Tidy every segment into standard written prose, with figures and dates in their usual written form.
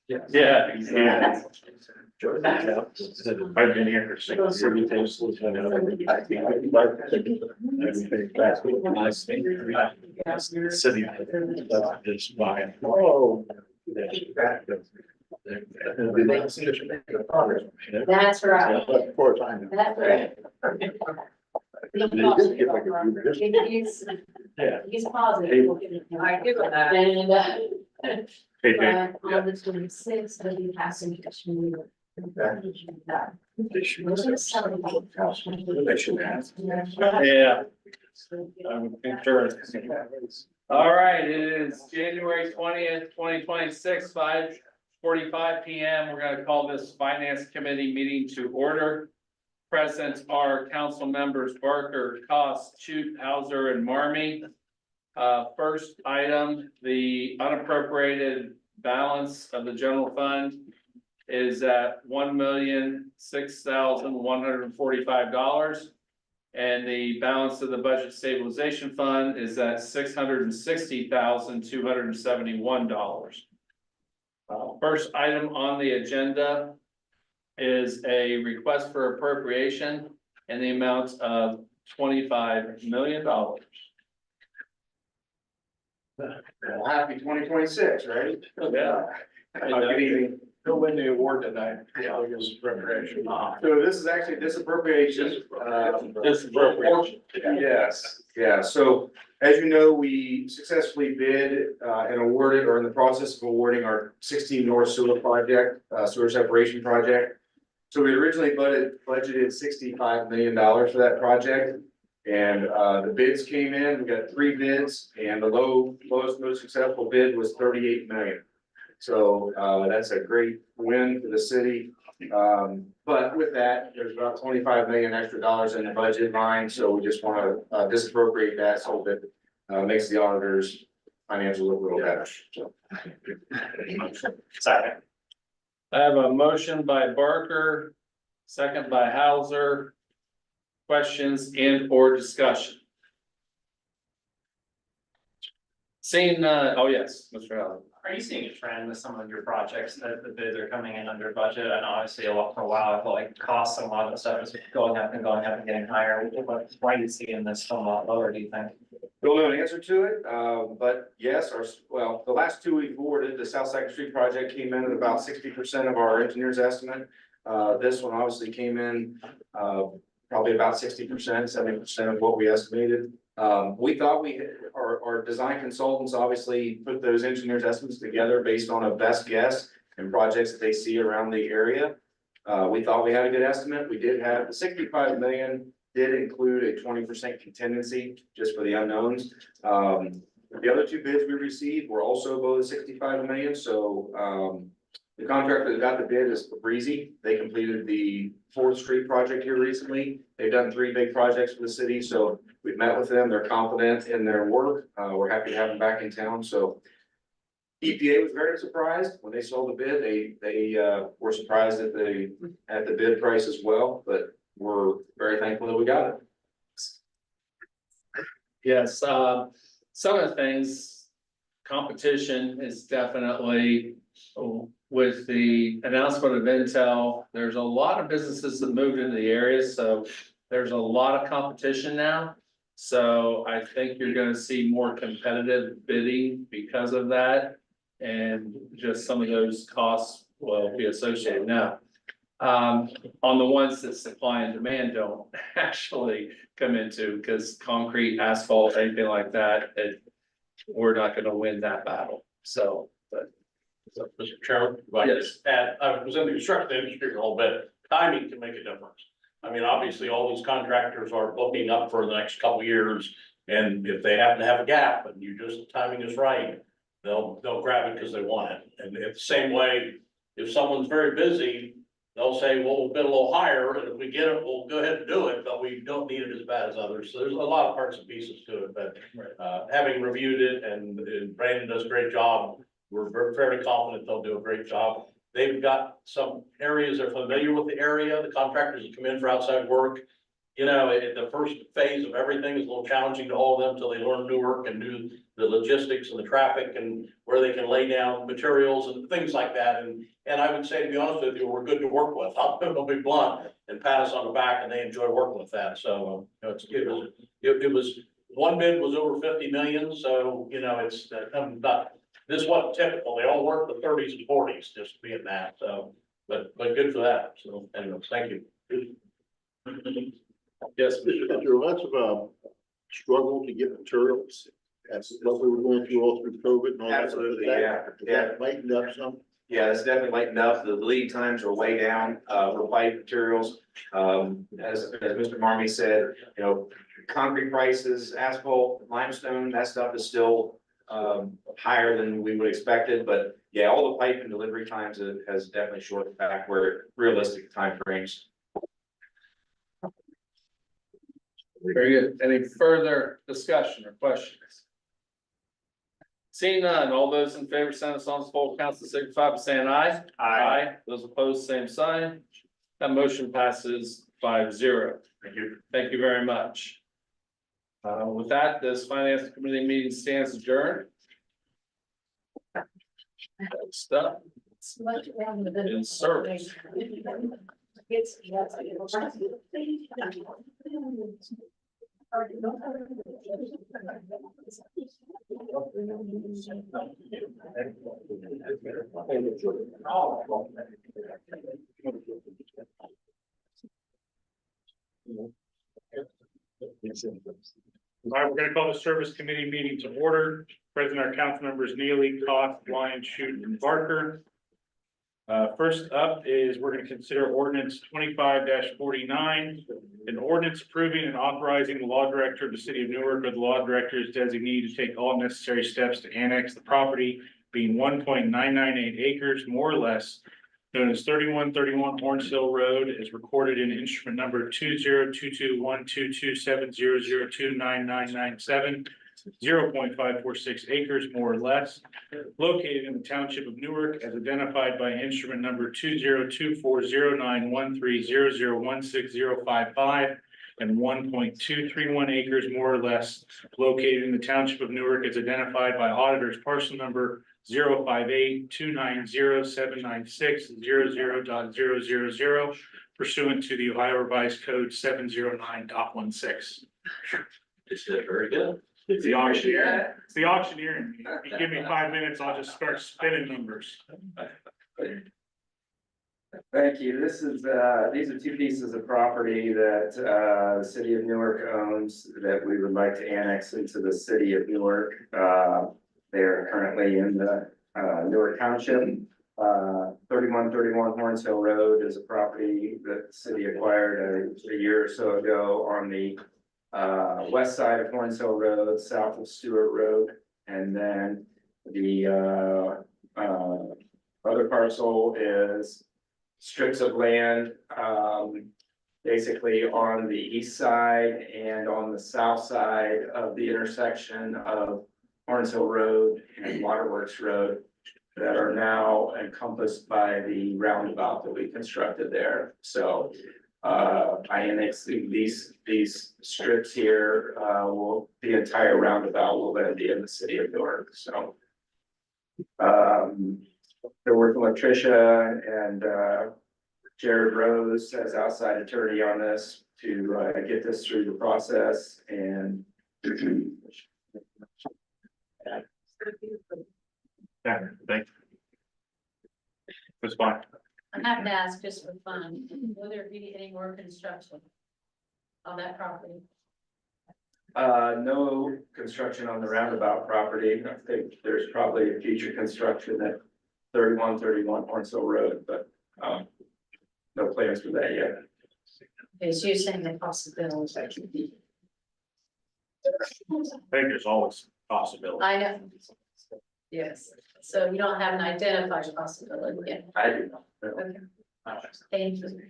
Yeah. I've been here for 6 years. City. Just buying. Oh. That's right. That's right. Yeah. He's positive. I give him that. And, Hey, Jay. on the 26th, I'll be passing. Yeah. I'm sure. All right, it is January 20th, 2026, 5:45 PM. We're gonna call this Finance Committee meeting to order. Present are council members Barker, Cost, Chute, Hauser, and Marmy. First item, the unappropriated balance of the general fund is at $1,006,145. And the balance of the budget stabilization fund is at $660,271. First item on the agenda is a request for appropriation in the amount of $25 million. Happy 2026, right? Yeah. Good evening. He'll win the award tonight. Yeah, his preparation. So this is actually disappropriation. Disappropriation. Yes, yeah, so as you know, we successfully bid and awarded or in the process of awarding our 16 North Sewer project, sewer separation project. So we originally budgeted $65 million for that project. And the bids came in, we got 3 bids, and the lowest, most successful bid was 38 million. So that's a great win for the city. But with that, there's about 25 million extra dollars in the budget line, so we just want to disappropriate that so that makes the auditors financial look a little better. So. Second. I have a motion by Barker, second by Hauser. Questions and or discussion? Seeing, oh yes, Mr. Allen. Are you seeing a trend with some of your projects that the bids are coming in under budget? I know obviously for a while, I feel like costs and a lot of the stuff is going up and getting higher. Why are you seeing this come a lot lower, do you think? Don't know an answer to it, but yes, the last 2 we've awarded, the South Second Street project came in at about 60% of our engineer's estimate. This one obviously came in, probably about 60%, 70% of what we estimated. We thought our design consultants obviously put those engineers' estimates together based on a best guess and projects that they see around the area. We thought we had a good estimate. We did have the 65 million did include a 20% contingency just for the unknowns. The other 2 bids we received were also below 65 million. So the contractor that got the bid is Breezy. They completed the 4th Street project here recently. They've done 3 big projects for the city. So we've met with them. They're confident in their work. We're happy to have them back in town. So EPA was very surprised when they saw the bid. They were surprised at the bid price as well, but we're very thankful that we got it. Yes, some of the things, competition is definitely with the announcement of Intel, there's a lot of businesses that moved into the area, so there's a lot of competition now. So I think you're gonna see more competitive bidding because of that. And just some of those costs will be associated now. On the ones that supply and demand don't actually come into, because concrete, asphalt, anything like that, we're not gonna win that battle, so, but. So, Mr. Chairman, if I could just add, I was in the construction industry for a little bit, timing can make a difference. I mean, obviously, all these contractors are looking up for the next couple of years, and if they happen to have a gap, and timing is right, they'll grab it because they want it. And the same way, if someone's very busy, they'll say, well, we'll bid a little higher, and if we get it, we'll go ahead and do it, but we don't need it as bad as others. So there's a lot of parts and pieces to it, but having reviewed it, and Brandon does a great job, we're fairly confident they'll do a great job. They've got some areas, they're familiar with the area, the contractors that come in for outside work, you know, the first phase of everything is a little challenging to all of them until they learn Newark and do the logistics and the traffic and where they can lay down materials and things like that. And I would say, to be honest with you, we're good to work with. I'll be blunt and pat us on the back, and they enjoy working with that. So, you know, it was, one bid was over 50 million. So, you know, it's not, this wasn't typical. They all work the 30s and 40s, just being that. So, but good for that. So anyway, thank you. Yes, Is there lots of struggle to get materials? That's what we were going through all through COVID and all that. Absolutely, Is yeah. that lightened up some? Yeah, it's definitely lightened up. The lead times are way down, for pipe materials. As Mr. Marmy said, you know, concrete prices, asphalt, limestone, that stuff is still, higher than we would expected, but yeah, all the pipe and delivery times has definitely shortened back where realistic timeframes. very good. Any further discussion or questions? Seeing none, all those in favor, send us on full council signify by saying aye. Aye. Those opposed, same sign. That motion passes 5-0. Thank you. Thank you very much. With that, this finance committee meeting stands adjourned. Stuff in service. All right, we're gonna call the service committee meeting to order. Present are council members Neely, Toth, Lyon, Shute, and Barker. First up is we're gonna consider ordinance 25-49. An ordinance approving and authorizing the law director of the city of Newark or the law director's designee to take all necessary steps to annex the property being 1.998 acres, more or less, known as 3131 Horns Hill Road, is recorded in instrument number 202212270029997, 0.546 acres, more or less, located in the township of Newark as identified by instrument number 202409130016055, and 1.231 acres, more or less, located in the township of Newark as identified by auditor's parcel number 05829079600.000 pursuant to the Ohio Revised Code 709.16. This is very good. It's the auctioneer. It's the auctioneer in me. If you give me 5 minutes, I'll just start spinning numbers. Thank you. This is, these are two pieces of property that, the city of Newark owns that we would like to annex into the city of Newark. They're currently in the, Newark Township. 3131 Horns Hill Road is a property that the city acquired a year or so ago on the, west side of Horns Hill Road, south of Stewart Road. And then the, other parcel is strips of land, basically on the east side and on the south side of the intersection of Horns Hill Road and Waterworks Road that are now encompassed by the roundabout that we constructed there. So I annex these strips here, the entire roundabout will then be in the city of Newark. So they're working with Tricia and Jared Rose as outside attorney on this to get this through the process and Yeah, thank you. That's fine. I have to ask just for fun, will there be any more construction on that property? no construction on the roundabout property. I think there's probably a future construction at 3131 Horns Hill Road, but no plans for that yet. Okay, so you're saying the possibilities. I think there's always possibility. I know. Yes, so you don't have an identified possibility yet. I do not. Okay. Thank you.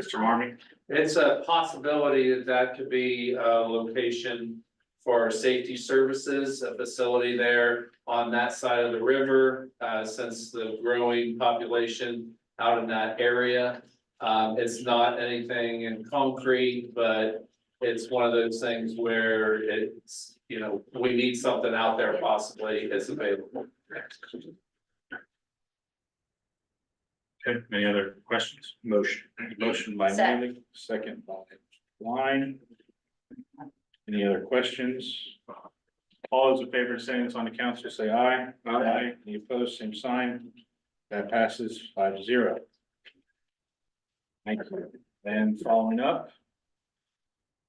Mr. Marmy? It's a possibility that could be a location for safety services, a facility there on that side of the river, since the growing population out in that area. It's not anything in concrete, but it's one of those things where it's, you know, we need something out there possibly it's available. Okay, any other questions? Motion by Second. Neely, second by Line. Any other questions? All those in favor of saying this on the council, say aye. Aye. Any opposed, same sign. That passes 5-0. Thank you. And following up.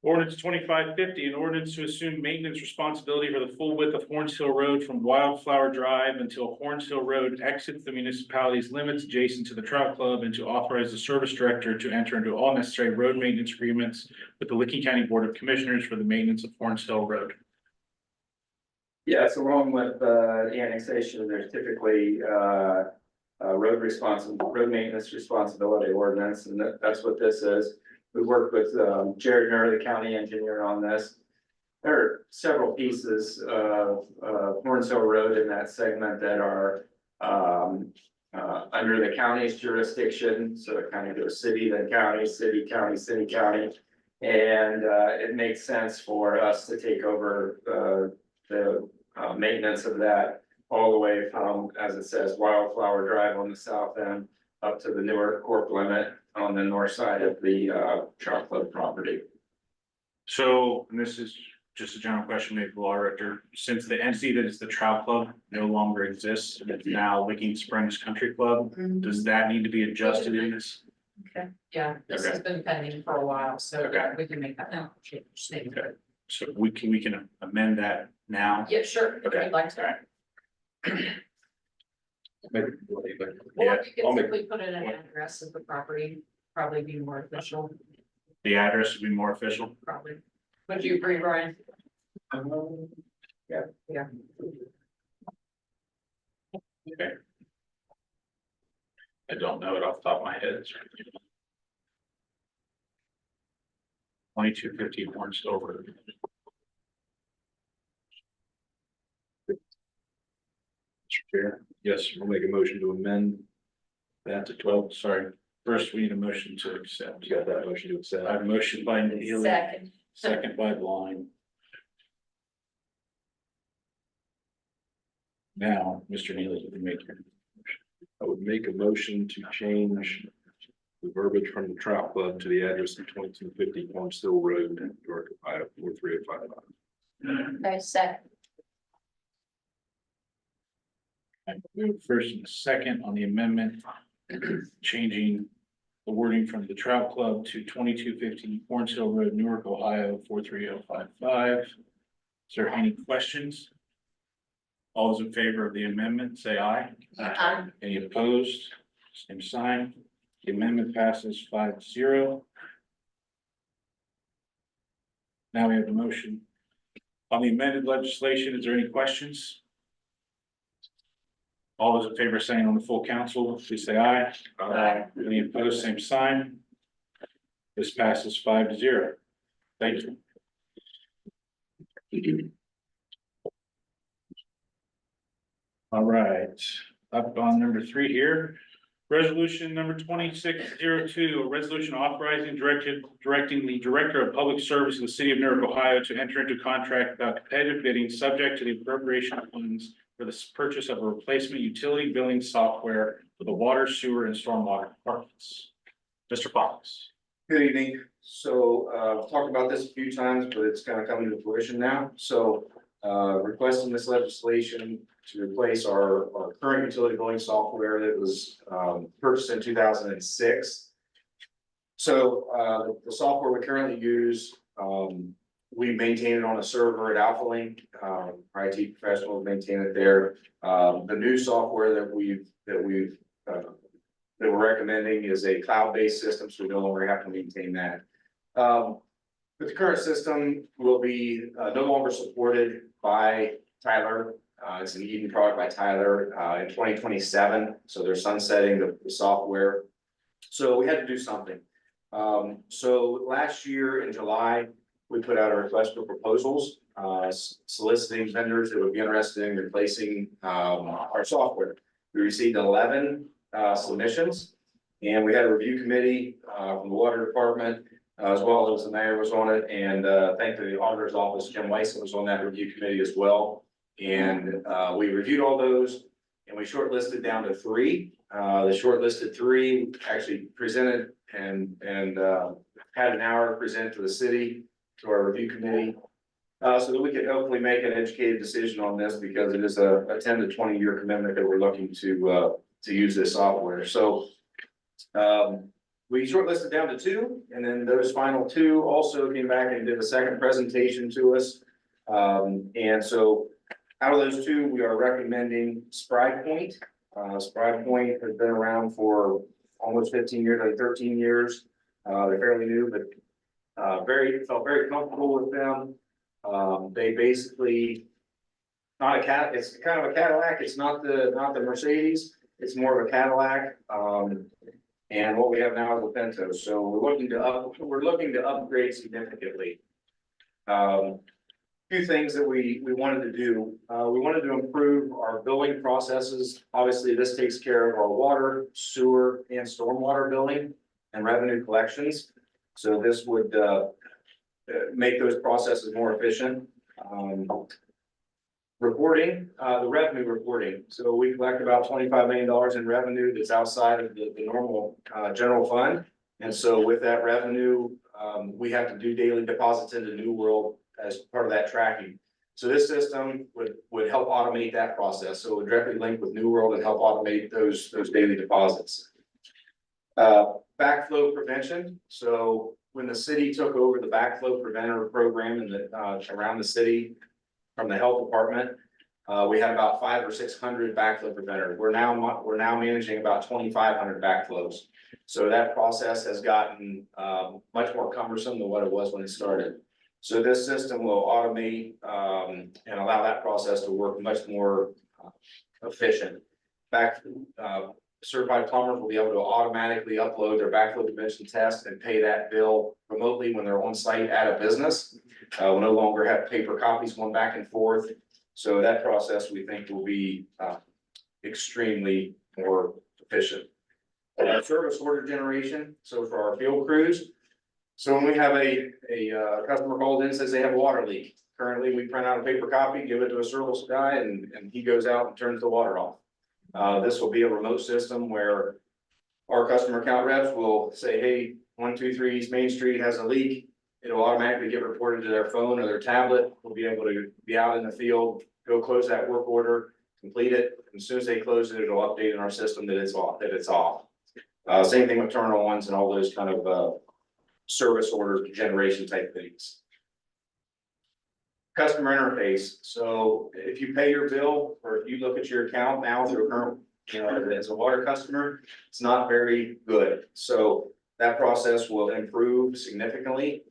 Ordinance 2550, an ordinance to assume maintenance responsibility for the full width of Horns Hill Road from Wildflower Drive until Horns Hill Road exits the municipality's limits adjacent to the Trout Club, and to authorize the service director to enter into all necessary road maintenance agreements with the Licking County Board of Commissioners for the maintenance of Horns Hill Road. Yes, along with the annexation, there's typically road maintenance responsibility ordinance, and that's what this is. We worked with Jared Murray, the county engineer, on this. There are several pieces of Horns Hill Road in that segment that are under the county's jurisdiction. So it kind of goes city, then county, city, county, city, county. And it makes sense for us to take over the maintenance of that all the way from, as it says, Wildflower Drive on the south end up to the Newark Corp limit on the north side of the Trout Club property. So, and this is just a general question, maybe for the law director, since the entity that is the Trout Club no longer exists, and it's now Licking Springs Country Club, does that need to be adjusted in this? Yeah, this has been pending for a while, so Okay. we can make that now. Change. Okay. So we can amend that now? Yeah, sure, if Okay. you'd like to. Yeah, Or you I'll can make- simply put in an address of the property, probably be more official, the address would be more official. probably. Would you agree, Brian? Yeah. Yeah. Okay. I don't know it off the top of my head. 2250 Horns Hill Road. Mr. Chair, yes, we'll make a motion to amend that to 12, sorry. First, we need a motion to accept. You got that motion to accept? I have a motion by Neely, Second. second by Line. Now, Mr. Neely, you can make your. I would make a motion to change the verbiage from the Trout Club to the address of 2250 Horns Hill Road, Newark, Ohio 43855. Okay, second. First and second on the amendment, changing the wording from the Trout Club to 2250 Horns Hill Road, Newark, Ohio 43055. Is there any questions? All those in favor of the amendment, say aye. Aye. Any opposed? Same sign. The amendment passes 5-0. Now we have the motion. On the amended legislation, is there any questions? All those in favor saying on the full council, please say aye. Aye. Any opposed, same sign. This passes 5-0. Thank you. All right, up on number 3 here. Resolution number 2602, a resolution authorizing directing the Director of Public Service of the City of Newark, Ohio to enter into contract without competitive bidding, subject to the appropriation of funds for the purchase of a replacement utility billing software for the water, sewer, and stormwater departments. Mr. Fox. Good evening. So, I've talked about this a few times, but it's kind of coming to fruition now. So, requesting this legislation to replace our current utility billing software that was, purchased in 2006. So, the software we currently use, we maintain it on a server at Alpha Link. Our IT professionals maintain it there. The new software that we're recommending is a cloud-based system, so we no longer have to maintain that. But the current system will be no longer supported by Tyler. It's an Eden product by Tyler in 2027, so they're sunsetting the software. So we had to do something. So last year in July, we put out a request for proposals, soliciting vendors that would be interested in replacing our software. We received 11 submissions. And we had a review committee, from the water department, as well as the mayor was on it, and, thankfully the auditor's office, Jim Weiss was on that review committee as well. And, we reviewed all those, and we shortlisted down to 3. The shortlisted 3 actually presented and had an hour to present to the city, to our review committee. So that we could hopefully make an educated decision on this, because it is a 10 to 20 year commitment that we're looking to use this software. So, we shortlisted down to 2, and then those final 2 also came back and did a second presentation to us. And so out of those 2, we are recommending Spry Point. Spry Point has been around for almost 15 years, like 13 years. They're fairly new, but felt very comfortable with them. They basically, it's kind of a Cadillac. It's not the Mercedes. It's more of a Cadillac. And what we have now is a Pinto. So we're looking to upgrade significantly. Few things that we wanted to do. We wanted to improve our billing processes. Obviously, this takes care of our water, sewer, and stormwater billing and revenue collections. So this would make those processes more efficient. Reporting, the revenue reporting. So we collect about $25 million in revenue that's outside of the normal general fund. And so with that revenue, we have to do daily deposits into New World as part of that tracking. So this system would help automate that process. So it would directly link with New World and help automate those daily deposits. Backflow prevention. So when the city took over the backflow preventer program in around the city from the health department, we had about 500 or 600 backflow preventers. We're now managing about 2,500 backflows. So that process has gotten much more cumbersome than what it was when it started. So this system will automate and allow that process to work much more efficient. Certified plumbers will be able to automatically upload their backflow prevention test and pay that bill remotely when they're on site at a business. We'll no longer have paper copies going back and forth. So that process we think will be extremely more efficient. Service order generation. So for our field crews. So when we have a customer calls in and says they have a water leak, currently we print out a paper copy, give it to a service guy, and he goes out and turns the water off. This will be a remote system where our customer account reps will say, hey, 123 East Main Street has a leak. It'll automatically get reported to their phone or their tablet. We'll be able to be out in the field, go close that work order, complete it. And as soon as they close it, it'll update in our system that it's off. Same thing with terminal ones and all those kind of service order generation type things. Customer interface. So if you pay your bill or if you look at your account now through a current, as a water customer, it's not very good. So that process will improve significantly.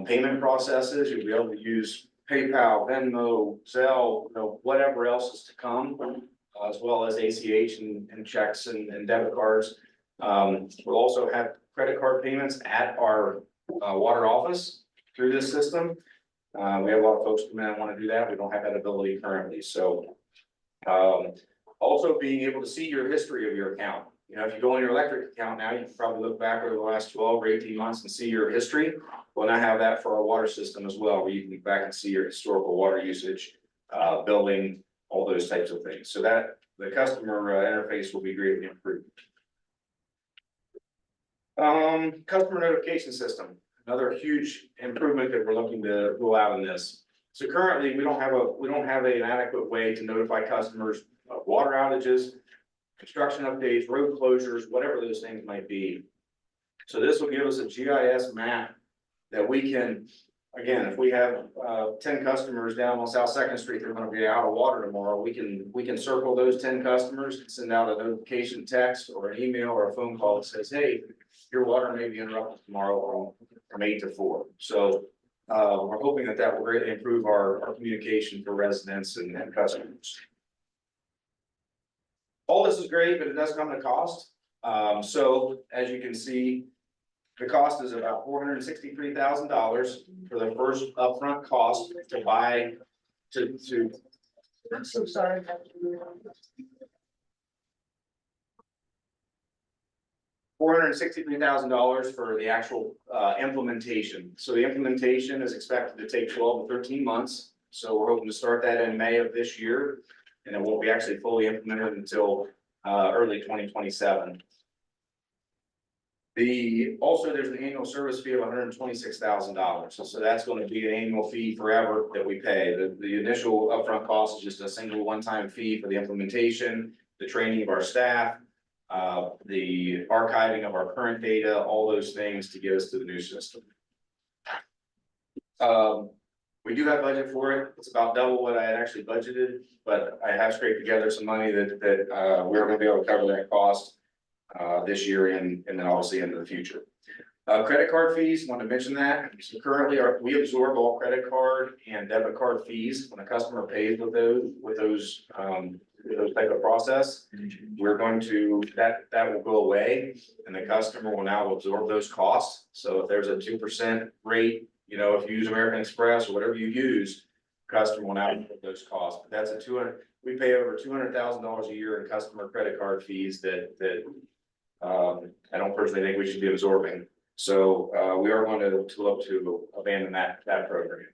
Payment processes, you'll be able to use PayPal, Venmo, Zelle, whatever else is to come, as well as ACH and checks and debit cards. We'll also have credit card payments at our water office through this system. We have a lot of folks come in and want to do that. We don't have that ability currently. So also being able to see your history of your account. You know, if you go on your electric account now, you can probably look back over the last 12 or 18 months and see your history. We'll now have that for our water system as well, where you can look back and see your historical water usage, billing, all those types of things. So that the customer interface will be greatly improved. Customer notification system, another huge improvement that we're looking to roll out in this. So currently we don't have an adequate way to notify customers of water outages, construction updates, road closures, whatever those things might be. So this will give us a GIS map that we can, again, if we have 10 customers down on South Second Street, they're gonna be out of water tomorrow. We can circle those 10 customers and send out a notification text or an email or a phone call that says, hey, your water may be interrupted tomorrow from 8 to 4. So we're hoping that will greatly improve our communication for residents and customers. All this is great, but it does come at a cost. So as you can see, the cost is about $463,000 for the first upfront cost to buy to. I'm so sorry. $463,000 for the actual implementation. So the implementation is expected to take 12 to 13 months. So we're hoping to start that in May of this year. And it won't be actually fully implemented until early 2027. There's an annual service fee of $126,000. So that's going to be an annual fee forever that we pay. The initial upfront cost is just a single one-time fee for the implementation, the training of our staff, the archiving of our current data, all those things to get us to the new system. We do have budget for it. It's about double what I had actually budgeted, but I have scraped together some money that we're gonna be able to cover that cost this year and then obviously into the future. Credit card fees, want to mention that. So currently we absorb all credit card and debit card fees when a customer pays with those type of process. We're going to, that will go away and the customer will now absorb those costs. So if there's a 2% rate, you know, if you use American Express or whatever you use, customer will now absorb those costs. But that's we pay over $200,000 a year in customer credit card fees that I don't personally think we should be absorbing. So we are going to look to abandon that program.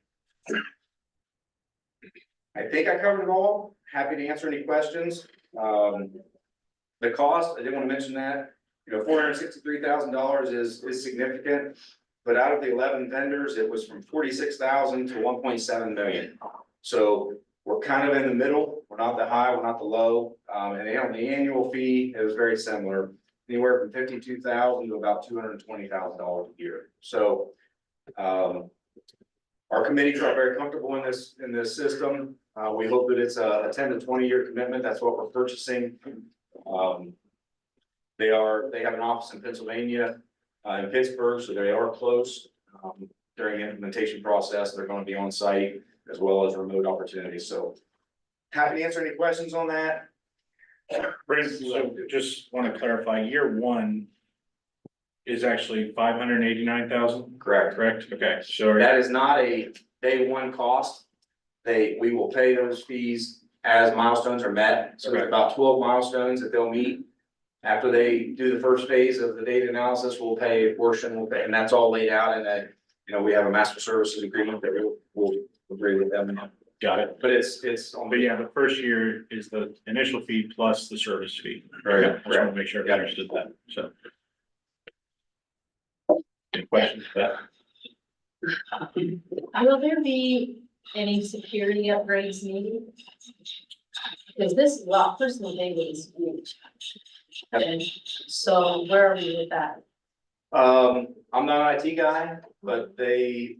I think I covered it all. Happy to answer any questions. The cost, I did want to mention that, you know, $463,000 is significant, but out of the 11 vendors, it was from 46,000 to 1.7 million. So we're kind of in the middle. We're not the high, we're not the low. And on the annual fee, it was very similar, anywhere from 52,000 to about $220,000 a year. So our committees are very comfortable in this system. We hope that it's a 10 to 20 year commitment. That's what we're purchasing. They have an office in Pennsylvania, in Pittsburgh, so they are close. During the implementation process, they're going to be on site as well as remote opportunities. So happy to answer any questions on that. Brandon, so just want to clarify, year one is actually 589,000, Correct. okay, so. That is not a day one cost. We will pay those fees as milestones are met. So there's about 12 milestones that they'll meet. After they do the first phase of the data analysis, we'll pay a portion, and that's all laid out in a, you know, we have a master services agreement that we'll agree with them. Got it. But it's on. But yeah, the first year is the initial fee plus the service fee. Right, Yeah, I just want to make sure I understood that, so. Any questions? Will there be any security upgrades needed? Because this, well, personally, they was huge. And so where are we with that? I'm not an IT guy, but they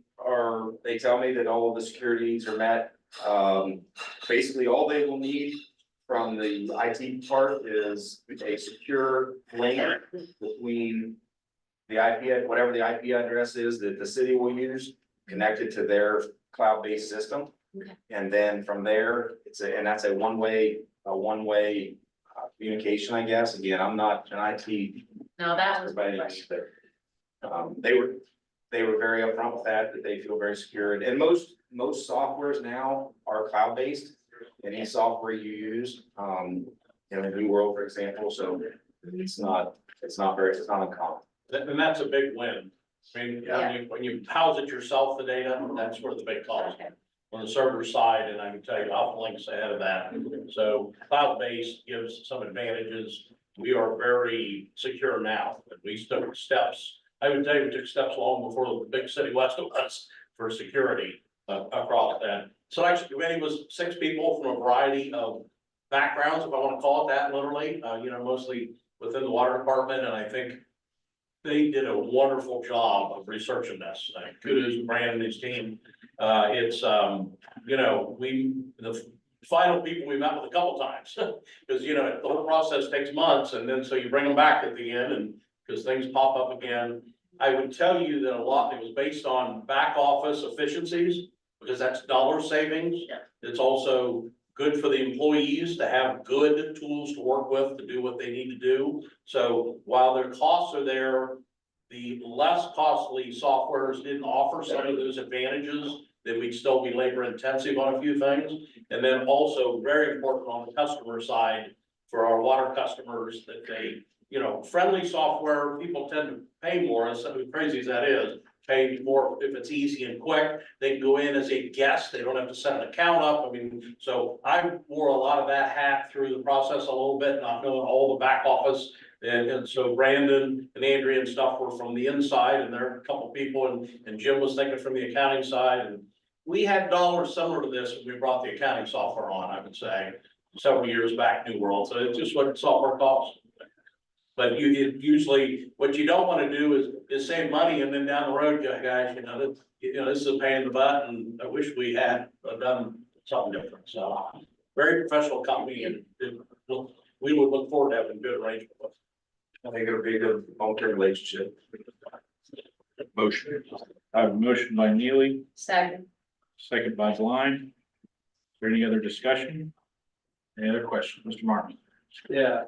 tell me that all of the security needs are met. Basically, all they will need from the IT part is a secure link between the IP, whatever the IP address is that the city will use, connected to their cloud-based system. Okay. And then from there, that's a one-way communication, I guess. Again, I'm not an IT. No, that was by my any means, question. but, they were very upfront with that they feel very secure. And most softwares now are cloud-based. Any software you use, in a New World, for example, so it's not uncommon. And that's a big win. I mean, when you house it yourself, the data, that's where the big cost. On the server side, and I can tell you Links ahead of that. So cloud-based gives some advantages. We are very secure now, but we took steps. I would tell you, we took steps long before the big city west of us for security across that. So actually, the committee was 6 people from a variety of backgrounds, if I want to call it that, literally, you know, mostly within the water department, and I think they did a wonderful job of researching this. Kudos to Brandon and his team. It's, you know, the final people we met with a couple times, because, you know, the whole process takes months, and then so you bring them back at the end, and because things pop up again. I would tell you that a lot, it was based on back office efficiencies, because that's dollar savings. Yeah. It's also good for the employees to have good tools to work with to do what they need to do. So while their costs are there, the less costly softwares didn't offer some of those advantages, that we'd still be labor intensive on a few things. And then also very important on the customer side for our water customers that they, you know, friendly software, people tend to pay more, as crazy as that is. Pay more if it's easy and quick, they can go in as a guest, they don't have to set an account up, I mean, so I wore a lot of that hat through the process a little bit, not knowing all the back office. And so Brandon and Andrea and stuff were from the inside, and there are a couple people, and Jim was thinking from the accounting side, and we had dollars similar to this when we brought the accounting software on, I would say, several years back, New World, so it's just what software costs. But usually, what you don't wanna do is save money, and then down the road, guys, this is a pain in the butt, and I wish we had done something different, so. Very professional company, and we would look forward to having a good arrangement with. I think it'll be a good long-term relationship. Motion. I have a motion by Neely, Second. Second by Blind. Is there any other discussion? Any other questions, Mr. Martin? Yeah,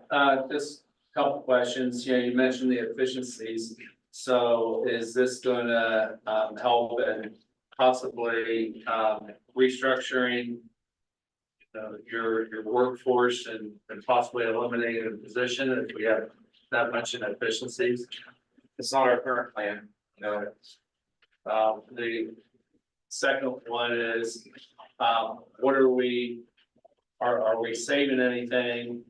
just a couple questions. You mentioned the efficiencies. So is this gonna, help in possibly, restructuring your workforce and possibly eliminating a position if we have that much inefficiencies? It's not our current plan, no. The second one is, what are we saving anything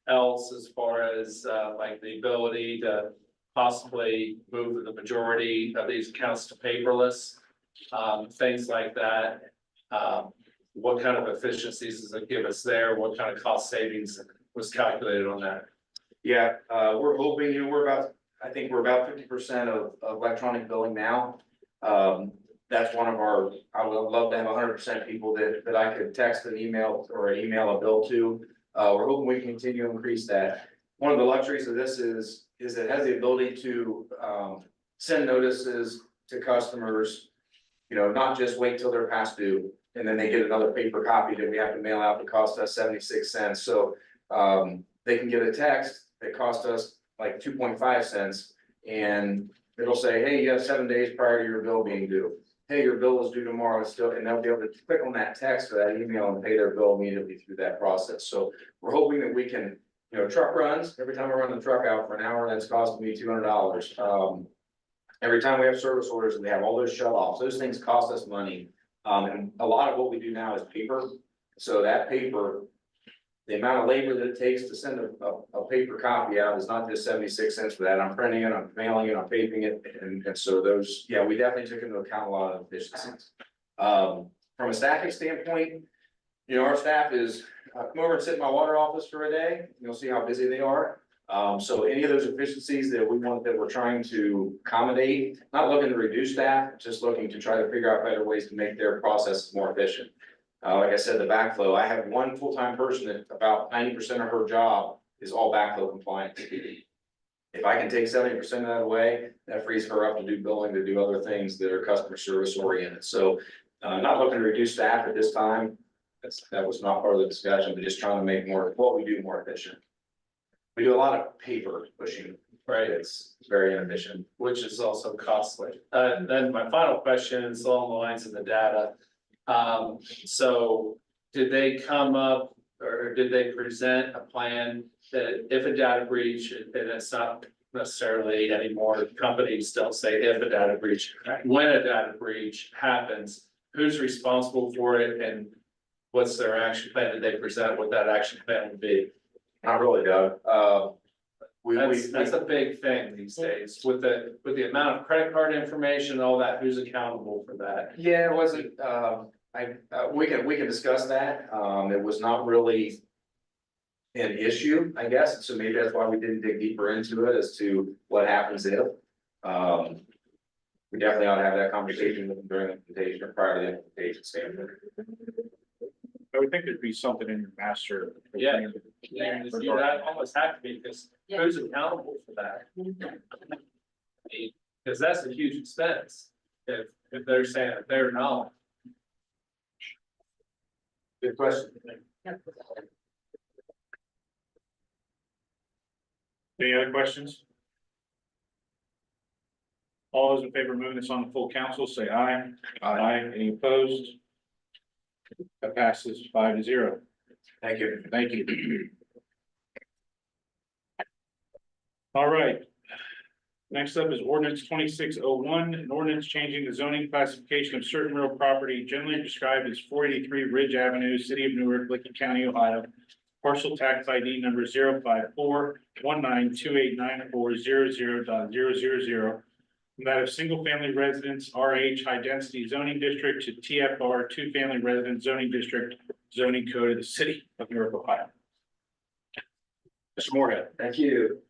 else as far as, like the ability to possibly move the majority of these accounts to paperless? Things like that. What kind of efficiencies does it give us there? What kind of cost savings was calculated on that? Yeah, we're hoping, I think we're about 50% of electronic billing now. That's one of our, I would love to have 100% people that I could text an email or email a bill to. We're hoping we can continue to increase that. One of the luxuries of this is it has the ability to send notices to customers, not just wait till they're past due, and then they get another paper copy that we have to mail out that costs us 76 cents. So they can get a text that cost us like 2.5 cents, and it'll say, hey, you have 7 days prior to your bill being due. Hey, your bill is due tomorrow, and they'll be able to click on that text or that email and pay their bill immediately through that process. So we're hoping that we can, truck runs, every time I run the truck out for an hour, that's costing me $200. Every time we have service orders and they have all those shut offs, those things cost us money. And a lot of what we do now is paper. So that paper, the amount of labor that it takes to send a paper copy out is not just 76 cents for that. I'm printing it, I'm mailing it, I'm taping it. And so those, yeah, we definitely took into account a lot of efficiencies. From a staffing standpoint, our staff is, come over and sit in my water office for a day. You'll see how busy they are. So any of those efficiencies that we're trying to accommodate, not looking to reduce staff, just looking to try to figure out better ways to make their processes more efficient. Like I said, the backflow, I have one full-time person that about 90% of her job is all backflow compliance. If I can take 70% of that away, that frees her up to do billing, to do other things that are customer service oriented. So not looking to reduce staff at this time. That was not part of the discussion, but just trying to make what we do more efficient. We do a lot of paper pushing, right? It's very inefficient. Which is also costly. Then my final question is along the lines of the data. So did they come up or did they present a plan that if a data breach, and it's not necessarily anymore, companies don't say if a data breach, when a data breach happens, who's responsible for it and what's their action plan? Did they present what that action plan would be? Not really, Doug. That's a big thing these days with the amount of credit card information, and all that, who's accountable for that? Yeah, it wasn't, we can discuss that. It was not really an issue, I guess. So maybe that's why we didn't dig deeper into it as to what happens if. We definitely ought to have that conversation with them during the implementation or prior to the implementation standard. I would think there'd be something in your master. Yeah. That almost have to be, because who's accountable for that? Because that's a huge expense, if they're saying that they're not. Good question. Any other questions? All those in favor of moving this on the full council, say aye. Aye. Any opposed? That passes 5-0. Thank you. Thank you. All right. Next up is ordinance 2601, an ordinance changing the zoning classification of certain real property generally described as 483 Ridge Avenue, City of Newark, Licking County, Ohio. Parcel tax ID number 05419289400.000. From that of single-family residence RH high density zoning district to TFR two-family residence zoning district zoning code of the City of Newark, Ohio. Mr. Moorhead. Thank you.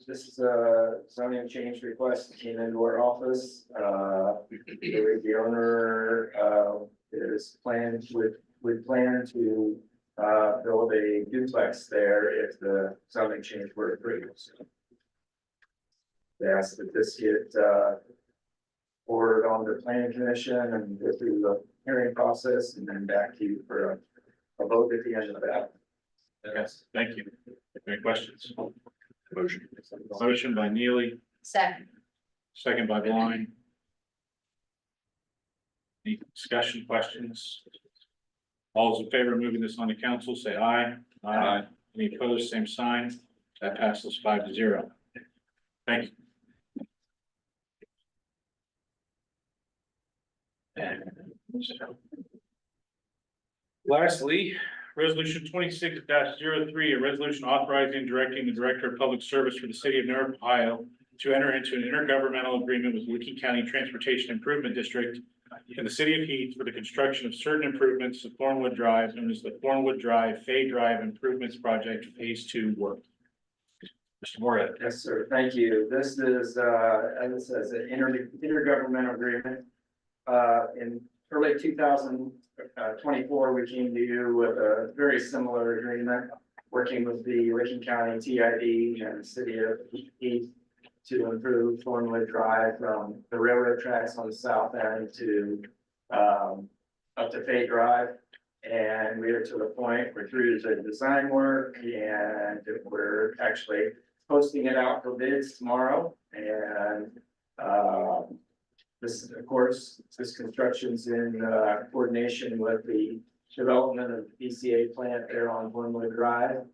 This is a zoning change request that came into our office. The owner, is planned would plan to, build a duplex there if the zoning change were approved. So they asked that this get, forwarded on to the planning commission and go through the hearing process and then back to you for a vote at the end of that. Yes, thank you. Any questions? Motion. Motion by Neely, Second. second by Blind. Any discussion, questions? All those in favor of moving this on to council, say aye. Aye. Any opposed, same sign. That passes 5-0. Thank you. And lastly, resolution 26-03, a resolution authorizing and directing the Director of Public Service for the City of Newark, Ohio to enter into an intergovernmental agreement with Licking County Transportation Improvement District in the City of Heath for the construction of certain improvements to Thornwood Drive, known as the Thornwood Drive Fay Drive Improvements Project Phase 2 work. Mr. Moorhead. Yes, sir. Thank you. This is, as it says, an intergovernmental agreement. In early 2024, we came to you with a very similar agreement, working with the Licking County TID and the City of Heath to improve Thornwood Drive from the railroad tracks on the south end to up to Fay Drive. And we are to the point, we're through the design work and we're actually posting it out for bids tomorrow. And this, of course, this construction's in coordination with the development of the PCA plant there on Thornwood Drive.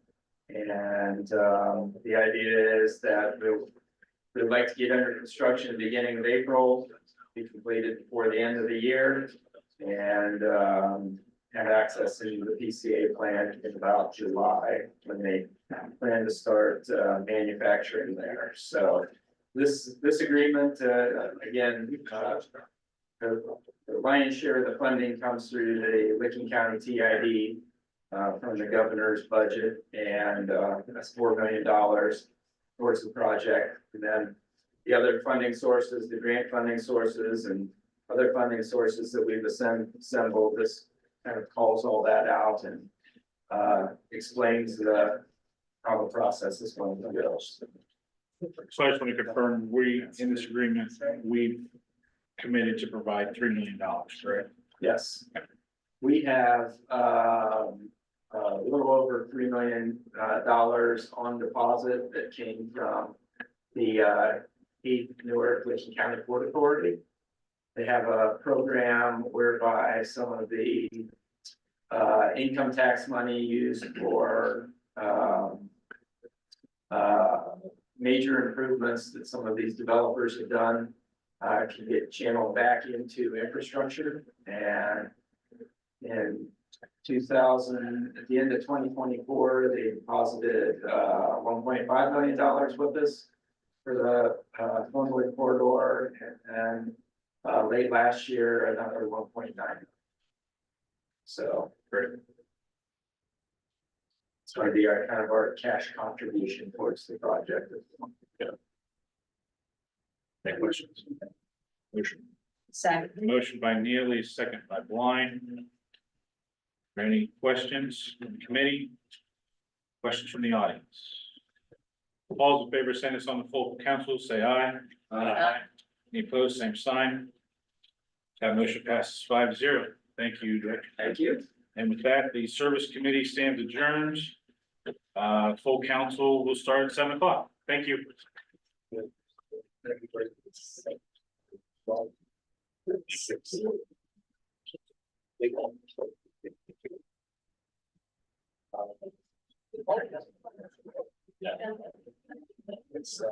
And the idea is that we'd like to get under construction at the beginning of April, be completed before the end of the year, and have access into the PCA plant in about July when they plan to start manufacturing there. So this agreement, again, the lion's share of the funding comes through the Licking County TID from the governor's budget, and that's $4 million towards the project. And then the other funding sources, the grant funding sources and other funding sources that we've assembled, this kind of calls all that out and explains how the process is going to go. So I just want to confirm, we, in this agreement, we've committed to provide $3 million, correct? Yes. We have a little over $3 million on deposit that came from the Heath, Newark, Licking County Port Authority. They have a program whereby some of the income tax money used for major improvements that some of these developers have done can get channeled back into infrastructure. And in at the end of 2024, they deposited $1.5 million with us for the Thornwood corridor, and late last year another 1.9. So it's going to be our kind of our cash contribution towards the project. Any questions? Motion. Second. Motion by Neely, second by Blind. Any questions from the committee? Questions from the audience? All those in favor, send this on the full council, say aye. Aye. Any opposed, same sign. That motion passes 5-0. Thank you, Director. Thank you. And with that, the service committee stands adjourned. Full council will start at 7 o'clock. Thank you. It's,